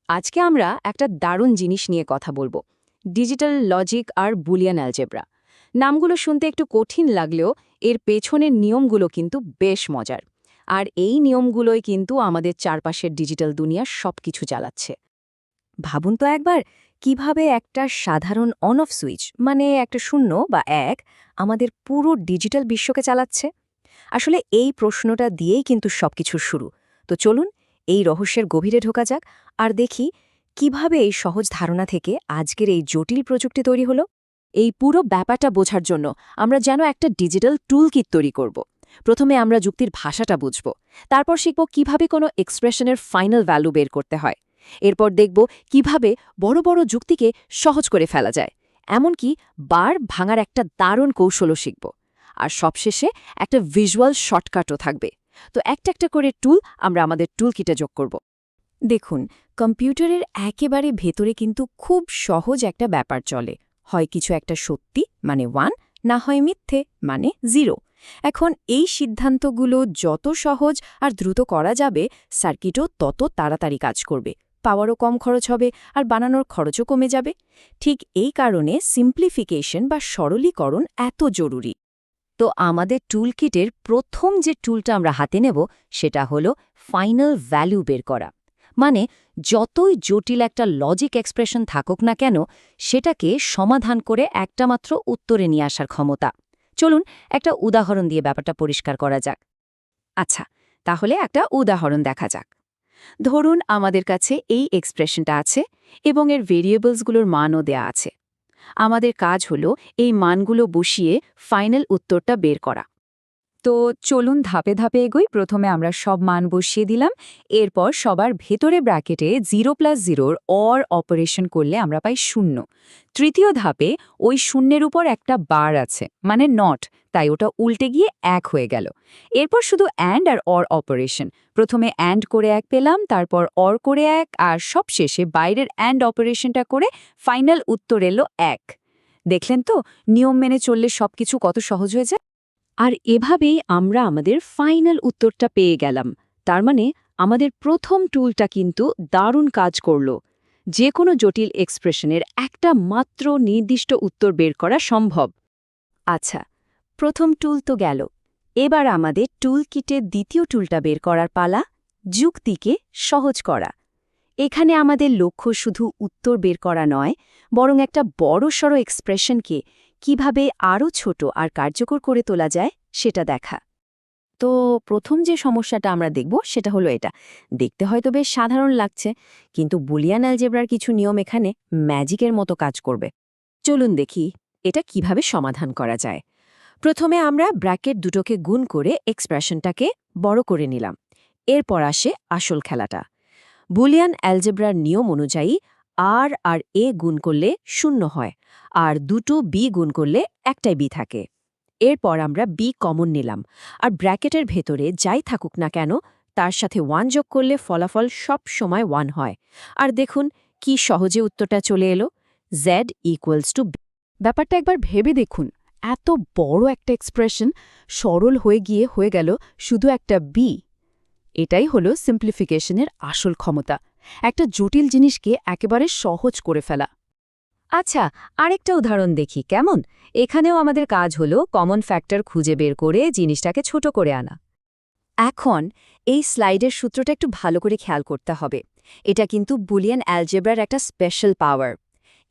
আজকে আমরা একটা দারুণ জিনিস নিয়ে কথা বলবো। ডিজিটাল লজিক আর বুলিয়ান অ্যালজেব্রা। নামগুলো শুনতে একটু কঠিন লাগলেও এর পেছনের নিয়মগুলো কিন্তু বেশ মজার। আর এই নিয়মগুলোই কিন্তু আমাদের চারপাশের ডিজিটাল দুনিয়ার সবকিছু চালাচ্ছে। ভাবুন তো একবার কিভাবে একটা সাধারণ অন অফ সুইচ মানে একটা 0 বা 1 আমাদের পুরো ডিজিটাল বিশ্বকে চালাচ্ছে। আসলে এই প্রশ্নটা দিয়েই কিন্তু সবকিছুর শুরু। তো চলুন এই রহস্যের গভীরে ঢোকা যাক আর দেখি কিভাবে এই সহজ ধারণা থেকে আজকের এই জটিল প্রযুক্তি তৈরি হলো। এই পুরো ব্যাপারটা বোঝার জন্য আমরা যেন একটা ডিজিটাল টুলকিট তৈরি করব। প্রথমে আমরা যুক্তির ভাষাটা বুঝব, তারপর শিখব কিভাবে কোনো এক্সপ্রেশনের ফাইনাল ভ্যালু বের করতে হয়। এরপর দেখব কিভাবে বড় বড় যুক্তিকে সহজ করে ফেলা যায়, এমনকি বার ভাঙার একটা দারুণ কৌশলও শিখব। আর সবশেষে একটা ভিজুয়াল শর্টকাটও থাকবে। তো একটা একটা করে টুল আমরা আমাদের টুলকিটে যোগ করব। দেখুন, কম্পিউটারের একেবারে ভেতরে কিন্তু খুব সহজ একটা ব্যাপার চলে। হয় কিছু একটা সত্যি মানে 1, না হয় মিথ্যে মানে 0। এখন এই সিদ্ধান্তগুলো যত সহজ আর দ্রুত করা যাবে, সার্কিটও তত তাড়াতাড়ি কাজ করবে, পাওয়ারও কম খরচ হবে আর বানানোর খরচও কমে যাবে। ঠিক এই কারণে সিম্পলিফিকেশন বা সরলীকরণ এত জরুরি। তো আমাদের টুলকিটের প্রথম যে টুলটা আমরা হাতে নেব সেটা হলো ফাইনাল ভ্যালু বের করা। মানে যতই জটিল একটা লজিক এক্সপ্রেশন থাকুক না কেন, সেটাকে সমাধান করে একটা মাত্র উত্তরে নিয়ে আসার ক্ষমতা। চলুন একটা উদাহরণ দিয়ে ব্যাপারটা পরিষ্কার করা যাক। আচ্ছা, তাহলে একটা উদাহরণ দেখা যাক। ধরুন আমাদের কাছে এই এক্সপ্রেশনটা আছে এবং এর ভেরিয়েবলসগুলোর মানও দেয়া আছে। আমাদের কাজ হলো এই মানগুলো বসিয়ে ফাইনাল উত্তরটা বের করা। তো চলুন ধাপে ধাপে এগোই। প্রথমে আমরা সব মান বসিয়ে দিলাম। এরপর সবার ভেতরে ব্র্যাকেটে 0+0 অর অপারেশন করলে আমরা পাই 0। তৃতীয় ধাপে ওই শূন্যের উপর একটা বার আছে মানে নট, তাই ওটা উল্টে গিয়ে 1 হয়ে গেল। এরপর শুধু অ্যান্ড আর অর অপারেশন। প্রথমে অ্যান্ড করে 1 পেলাম, তারপর অর করে 1, আর সবশেষে বাইরের অ্যান্ড অপারেশনটা করে ফাইনাল উত্তর এলো 1। দেখলেন তো, নিয়ম মেনে চললে সবকিছু কত সহজ হয়ে যায়। আর এভাবেই আমরা আমাদের ফাইনাল উত্তরটা পেয়ে গেলাম। তার মানে আমাদের প্রথম টুলটা কিন্তু দারুণ কাজ করল। যে কোনো জটিল এক্সপ্রেশনের একটা মাত্র নির্দিষ্ট উত্তর বের করা সম্ভব। আচ্ছা, প্রথম টুল তো গেল। এবার আমাদের টুল কিটের দ্বিতীয় টুলটা বের করার পালা, যুক্তিকে সহজ করা। এখানে আমাদের লক্ষ্য শুধু উত্তর বের করা নয়, বরং একটা বড়সড় এক্সপ্রেশনকে কিভাবে আরও ছোট আর কার্যকর করে তোলা যায় সেটা দেখা। তো প্রথম যে সমস্যাটা আমরা দেখব সেটা হলো এটা। দেখতে হয়তো বেশ সাধারণ লাগছে, কিন্তু বুলিয়ান অ্যালজেব্রার কিছু নিয়ম এখানে ম্যাজিকের মতো কাজ করবে। চলুন দেখি এটা কিভাবে সমাধান করা যায়। প্রথমে আমরা ব্র্যাকেট দুটোকে গুণ করে এক্সপ্রেশনটাকে বড় করে নিলাম। এরপর আসে আসল খেলাটা। বুলিয়ান অ্যালজেব্রার নিয়ম অনুযায়ী আর এ গুণ করলে 0 হয়, আর দুটো বি গুণ করলে একটাই বি থাকে। এরপর আমরা বি কমন নিলাম, আর ব্র্যাকেটের ভেতরে যাই থাকুক না কেন তার সাথে 1 যোগ করলে ফলাফল সব সময় 1 হয়। আর দেখুন কি সহজে উত্তরটা চলে এলো, z = b। ব্যাপারটা একবার ভেবে দেখুন, এত বড় একটা এক্সপ্রেশন সরল হয়ে গেল শুধু একটা বি। এটাই হলো সিম্পলিফিকেশনের আসল ক্ষমতা, একটা জটিল জিনিসকে একেবারে সহজ করে ফেলা। আচ্ছা, আরেকটা উদাহরণ দেখি কেমন। এখানেও আমাদের কাজ হলো কমন ফ্যাক্টর খুঁজে বের করে জিনিসটাকে ছোট করে আনা। এখন এই স্লাইডের সূত্রটা একটু ভালো করে খেয়াল করতে হবে। এটা কিন্তু বুলিয়ান অ্যালজেব্রার একটা স্পেশাল পাওয়ার।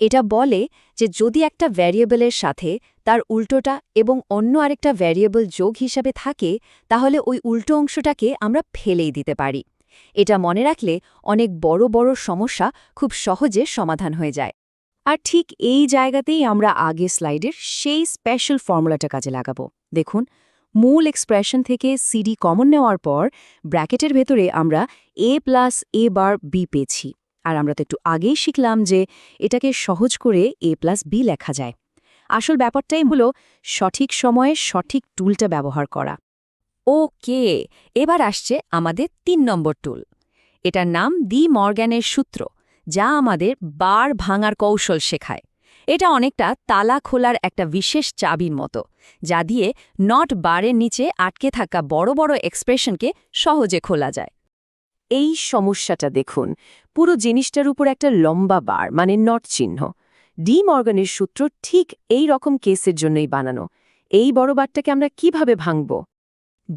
এটা বলে যে যদি একটা ভ্যারিয়েবলের সাথে তার উল্টোটা এবং অন্য আরেকটা ভ্যারিয়েবল যোগ হিসাবে থাকে, তাহলে ওই উল্টো অংশটাকে আমরা ফেলেই দিতে পারি। এটা মনে রাখলে অনেক বড় বড় সমস্যা খুব সহজে সমাধান হয়ে যায়। আর ঠিক এই জায়গাতেই আমরা আগের স্লাইডের সেই স্পেশাল ফর্মুলাটা কাজে লাগাবো। দেখুন, মূল এক্সপ্রেশন থেকে সিডি কমন নেওয়ার পর ব্র্যাকেটের ভেতরে আমরা a+a⁻b পেয়েছি। আর আমরা তো একটু আগেই শিখলাম যে এটাকে সহজ করে a+b লেখা যায়। আসল ব্যাপারটাই হলো সঠিক সময়ে সঠিক টুলটা ব্যবহার করা। ওকে, এবার আসছে আমাদের 3 নম্বর টুল। এটার নাম ডি মর্গ্যানের সূত্র, যা আমাদের বার ভাঙার কৌশল শেখায়। এটা অনেকটা তালা খোলার একটা বিশেষ চাবির মতো, যা দিয়ে নট বারের নিচে আটকে থাকা বড় বড় এক্সপ্রেশনকে সহজে খোলা যায়। এই সমস্যাটা দেখুন, পুরো জিনিসটার উপর একটা লম্বা বার মানে নট চিহ্ন। ডি মর্গানের সূত্র ঠিক এই রকম কেসের জন্যই বানানো। এই বড় বারটাকে আমরা কিভাবে ভাঙব?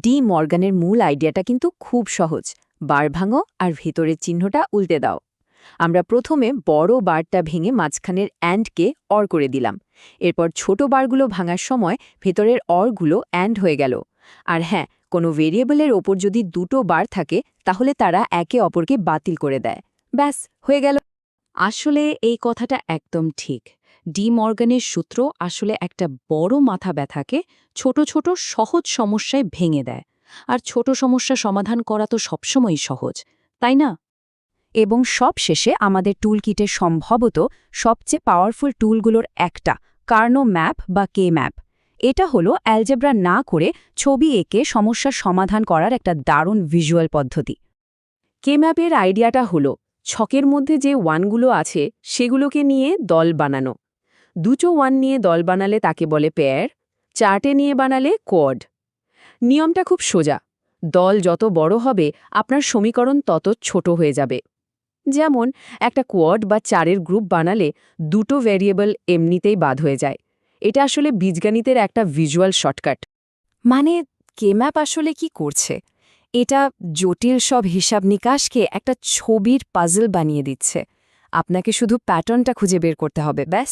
ডি মর্গানের মূল আইডিয়াটা কিন্তু খুব সহজ। বার ভাঙো আর ভেতরের চিহ্নটা উল্টে দাও। আমরা প্রথমে বড় বারটা ভেঙে মাঝখানের অ্যান্ডকে অর করে দিলাম। এরপর ছোট বারগুলো ভাঙার সময় ভেতরের অরগুলো অ্যান্ড হয়ে গেল। আর হ্যাঁ, কোনো ভেরিয়েবলের ওপর যদি দুটো বার থাকে তাহলে তারা একে অপরকে বাতিল করে দেয়। ব্যাস, হয়ে গেল। আসলে এই কথাটা একদম ঠিক। ডি মর্গানের সূত্র আসলে একটা বড় মাথা ব্যথাকে ছোট ছোট সহজ সমস্যায় ভেঙে দেয়। আর ছোট সমস্যা সমাধান করা তো সবসময়ই সহজ, তাই না? এবং সবশেষে আমাদের টুলকিটে সম্ভবত সবচেয়ে পাওয়ারফুল টুলগুলোর একটা, কার্নো ম্যাপ বা কে ম্যাপ। এটা হলো অ্যালজেব্রা না করে ছবি এঁকে সমস্যার সমাধান করার একটা দারুণ ভিজুয়াল পদ্ধতি। কে ম্যাপের আইডিয়াটা হলো ছকের মধ্যে যে ওয়ানগুলো আছে সেগুলোকে নিয়ে দল বানানো। দুটো ওয়ান নিয়ে দল বানালে তাকে বলে পেয়ার, চারটে নিয়ে বানালে কোয়াড। নিয়মটা খুব সোজা। দল যত বড় হবে আপনার সমীকরণ তত ছোট হয়ে যাবে। যেমন একটা কোয়াড বা চারের গ্রুপ বানালে দুটো ভ্যারিয়েবল এমনিতেই বাদ হয়ে যায়। এটা আসলে বীজগণিতের একটা ভিজুয়াল শর্টকাট। মানে কে ম্যাপ আসলে কি করছে? এটা জটিল সব হিসাব নিকাশকে একটা ছবির পাজল বানিয়ে দিচ্ছে। আপনাকে শুধু প্যাটার্নটা খুঁজে বের করতে হবে, ব্যাস।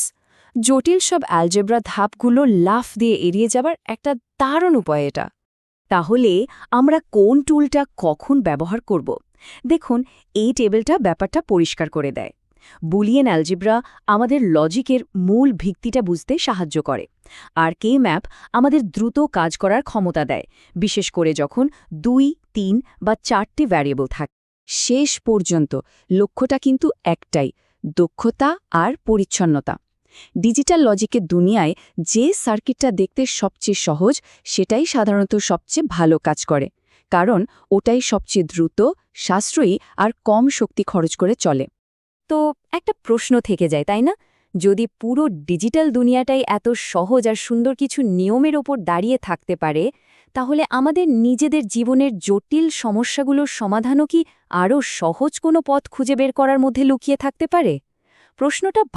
জটিল সব অ্যালজেব্রা ধাপগুলো লাফ দিয়ে এড়িয়ে যাবার একটা দারুণ উপায় এটা। তাহলে আমরা কোন টুলটা কখন ব্যবহার করব? দেখুন, এই টেবিলটা ব্যাপারটা পরিষ্কার করে দেয়। বুলিয়ান অ্যালজেব্রা আমাদের লজিকের মূল ভিত্তিটা বুঝতে সাহায্য করে, আর কে ম্যাপ আমাদের দ্রুত কাজ করার ক্ষমতা দেয়, বিশেষ করে যখন 2, 3 বা 4টে ভ্যারিয়েবল থাকে। শেষ পর্যন্ত লক্ষ্যটা কিন্তু একটাই, দক্ষতা আর পরিচ্ছন্নতা। ডিজিটাল লজিকের দুনিয়ায় যে সার্কিটটা দেখতে সবচেয়ে সহজ সেটাই সাধারণত সবচেয়ে ভালো কাজ করে, কারণ ওটাই সবচেয়ে দ্রুত, সাশ্রয়ী আর কম শক্তি খরচ করে চলে। তো একটা প্রশ্ন থেকে যায়, তাই না? যদি পুরো ডিজিটাল দুনিয়াটাই এত সহজ আর সুন্দর কিছু নিয়মের ওপর দাঁড়িয়ে থাকতে পারে, তাহলে আমাদের নিজেদের জীবনের জটিল সমস্যাগুলোর সমাধানও কি আরও সহজ কোনো পথ খুঁজে বের করার মধ্যে লুকিয়ে থাকতে পারে? প্রশ্নটা